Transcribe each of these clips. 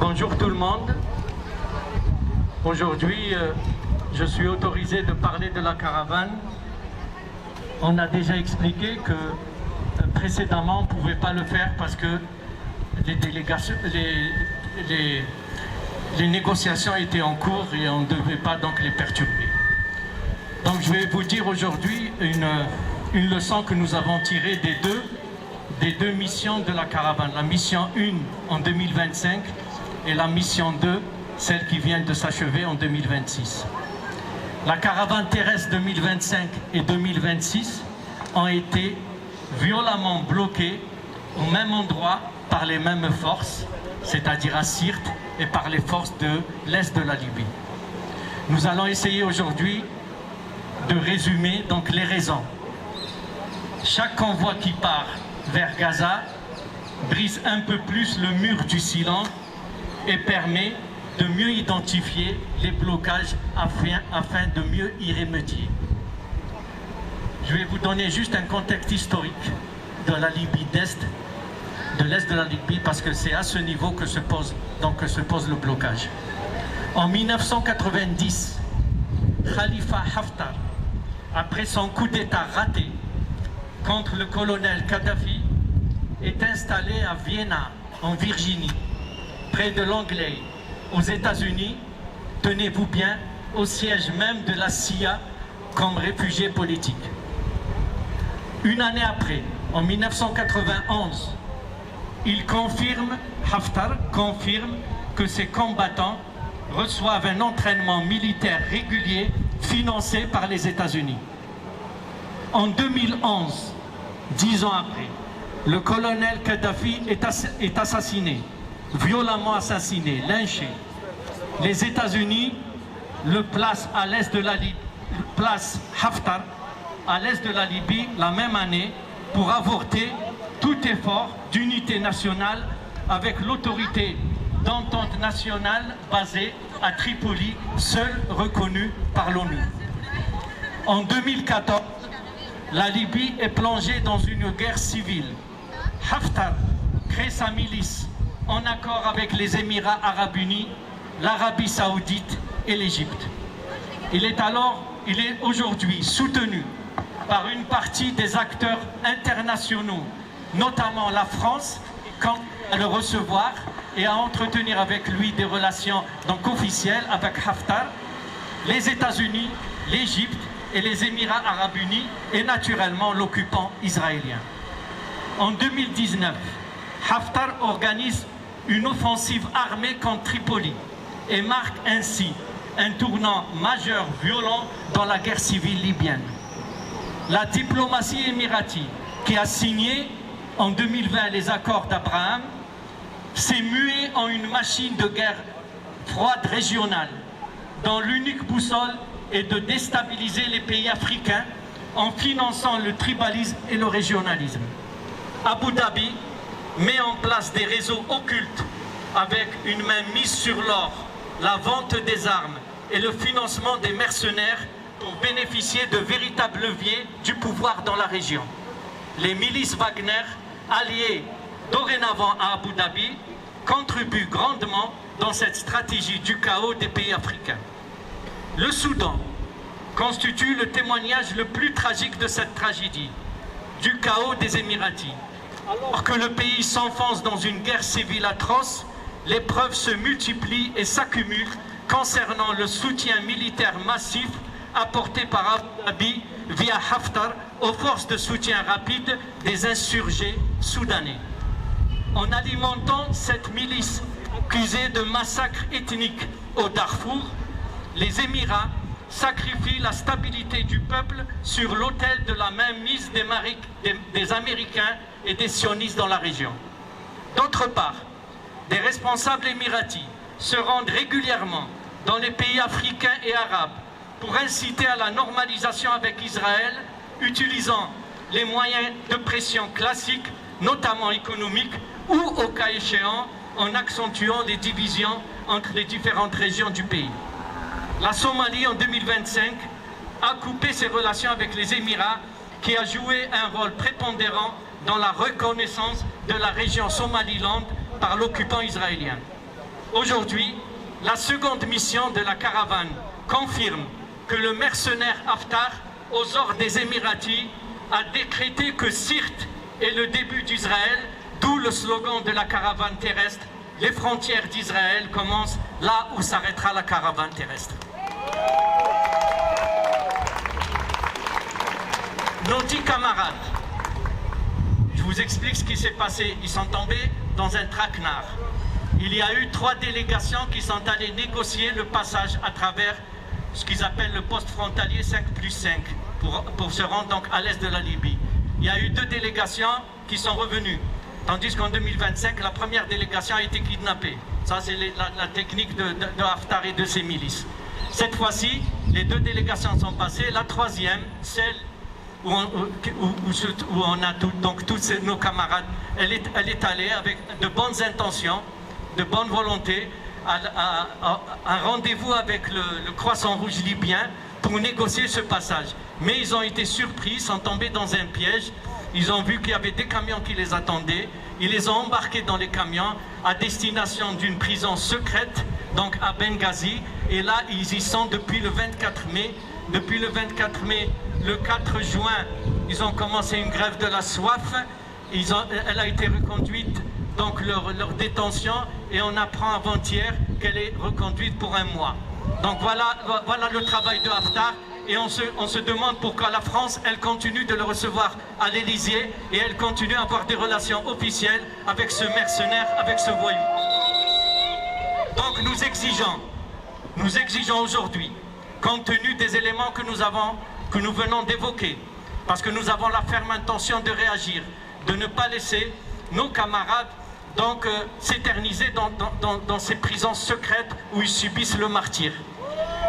Bonjour tout le monde. Aujourd'hui, je suis autorisé de parler de la caravane. On a déjà expliqué que précédemment, on ne pouvait pas le faire parce que les délégations, les négociations étaient en cours et on ne devait pas donc les perturber. Donc je vais vous dire aujourd'hui une leçon que nous avons tirée des deux missions de la caravane. La mission 1 en 2025 et la mission 2, celle qui vient de s'achever en 2026. La caravane terrestre 2025 et 2026 ont été violemment bloquées au même endroit par les mêmes forces, c'est-à-dire à Sirte et par les forces de l'Est de la Libye. Nous allons essayer aujourd'hui de résumer donc les raisons. Chaque convoi qui part vers Gaza brise un peu plus le mur du silence et permet de mieux identifier les blocages afin de mieux y remédier. Je vais vous donner juste un contexte historique de la Libye de l'Est de la Libye, parce que c'est à ce niveau que se pose le blocage. En 1990, Khalifa Haftar, après son coup d'État raté contre le colonel Kadhafi, est installé à Vienna, en Virginie, près de Langley, aux États-Unis, tenez-vous bien, au siège même de la CIA comme réfugié politique. Une année après, en 1991, Haftar confirme que ses combattants reçoivent un entraînement militaire régulier financé par les États-Unis. En 2011, 10 ans après, le colonel Kadhafi est assassiné, violemment assassiné, lynché. Les États-Unis le placent à l'est de la Libye, placent Haftar à l'est de la Libye la même année pour avorter tout effort d'unité nationale avec l'autorité d'entente nationale basée à Tripoli, seule reconnue par l'ONU. En 2014, la Libye est plongée dans une guerre civile. Haftar crée sa milice en accord avec les Émirats arabes unis, l'Arabie saoudite et l'Égypte. Il est aujourd'hui soutenu par une partie des acteurs internationaux, notamment la France, quant à le recevoir et à entretenir avec lui des relations donc officielles avec Haftar, les États-Unis, l'Égypte et les Émirats arabes unis et naturellement l'occupant israélien. En 2019, Haftar organise une offensive armée contre Tripoli et marque ainsi un tournant majeur violent dans la guerre civile libyenne. La diplomatie émiratie, qui a signé en 2020 les accords d'Abraham, s'est muée en une machine de guerre froide régionale, dont l'unique boussole est de déstabiliser les pays africains en finançant le tribalisme et le régionalisme. Abu Dhabi met en place des réseaux occultes avec une main mise sur l'or, la vente des armes et le financement des mercenaires pour bénéficier de véritables leviers du pouvoir dans la région. Les milices Wagner, alliées dorénavant à Abu Dhabi, contribuent grandement dans cette stratégie du chaos des pays africains. Le Soudan constitue le témoignage le plus tragique de cette tragédie, du chaos des Émiratis. Alors que le pays s'enfonce dans une guerre civile atroce, les preuves se multiplient et s'accumulent concernant le soutien militaire massif apporté par Abu Dhabi via Haftar aux forces de soutien rapide des insurgés soudanais. En alimentant cette milice accusée de massacres ethniques au Darfour, les Émirats sacrifient la stabilité du peuple sur l'autel de la mainmise des Américains et des sionistes dans la région. D'autre part, des responsables émiratis se rendent régulièrement dans les pays africains et arabes pour inciter à la normalisation avec Israël, utilisant les moyens de pression classiques, notamment économiques, ou au cas échéant, en accentuant les divisions entre les différentes régions du pays. La Somalie, en 2025, a coupé ses relations avec les Émirats, qui a joué un rôle prépondérant dans la reconnaissance de la région Somaliland par l'occupant israélien. Aujourd'hui, la seconde mission de la caravane confirme que le mercenaire Haftar, aux ordres des Émiratis, a décrété que Sirte est le début d'Israël, d'où le slogan de la caravane terrestre. Les frontières d'Israël commencent là où s'arrêtera la caravane terrestre. Nos 10 camarades, je vous explique ce qui s'est passé. Ils sont tombés dans un traquenard. Il y a eu 3 délégations qui sont allées négocier le passage à travers ce qu'ils appellent le poste frontalier 5+5 pour se rendre donc à l'est de la Libye. Il y a eu 2 délégations qui sont revenues, tandis qu'en 2025, la première délégation a été kidnappée. Ça, c'est la technique de Haftar et de ses milices. Cette fois-ci, les 2 délégations sont passées. La troisième, celle où on a tous nos camarades, elle est allée avec de bonnes intentions, de bonne volonté, à un rendez-vous avec le Croissant Rouge libyen pour négocier ce passage. Mais ils ont été surpris, sont tombés dans un piège. Ils ont vu qu'il y avait des camions qui les attendaient. Ils les ont embarqués dans les camions à destination d'une prison secrète, donc à Benghazi. Et là, ils y sont depuis le 24 mai. Depuis le 24 mai, le 4 juin, ils ont commencé une grève de la soif. Elle a été reconduite, donc leur détention, et on apprend avant-hier qu'elle est reconduite pour 1 mois. Donc voilà le travail de Haftar. Et on se demande pourquoi la France, elle continue de le recevoir à l'Élysée et elle continue à avoir des relations officielles avec ce mercenaire, avec ce voyou. Donc nous exigeons aujourd'hui, compte tenu des éléments que nous venons d'évoquer, parce que nous avons la ferme intention de réagir, de ne pas laisser nos camarades donc s'éterniser dans ces prisons secrètes où ils subissent le martyre.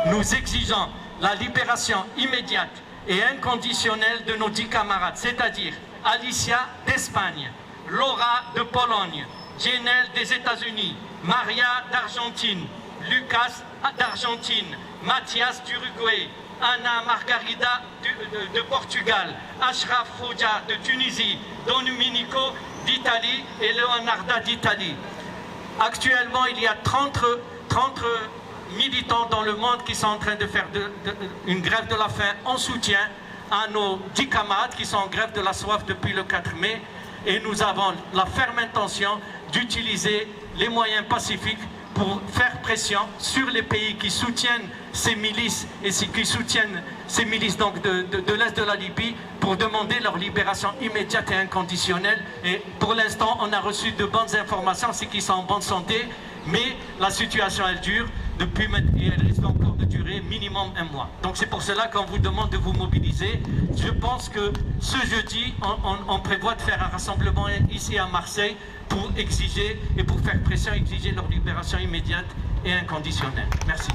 Nous exigeons la libération immédiate et inconditionnelle de nos 10 camarades, c'est-à-dire Alicia d'Espagne, Laura de Pologne, Jenel des États-Unis, Maria d'Argentine, Lucas d'Argentine, Mathias d'Uruguay, Anna Margarida de Portugal, Ashraf Fouja de Tunisie, Domenico d'Italie et Leonarda d'Italie. Actuellement, il y a 30 militants dans le monde qui sont en train de faire une grève de la faim en soutien à nos 10 camarades qui sont en grève de la soif depuis le 4 mai. Et nous avons la ferme intention d'utiliser les moyens pacifiques pour faire pression sur les pays qui soutiennent ces milices et qui soutiennent ces milices donc de l'Est de la Libye pour demander leur libération immédiate et inconditionnelle. Et pour l'instant, on a reçu de bonnes informations, c'est qu'ils sont en bonne santé, mais la situation elle dure depuis maintenant et elle risque encore de durer minimum 1 mois. Donc c'est pour cela qu'on vous demande de vous mobiliser. Je pense que ce jeudi, on prévoit de faire un rassemblement ici à Marseille pour exiger et pour faire pression, exiger leur libération immédiate et inconditionnelle. Merci.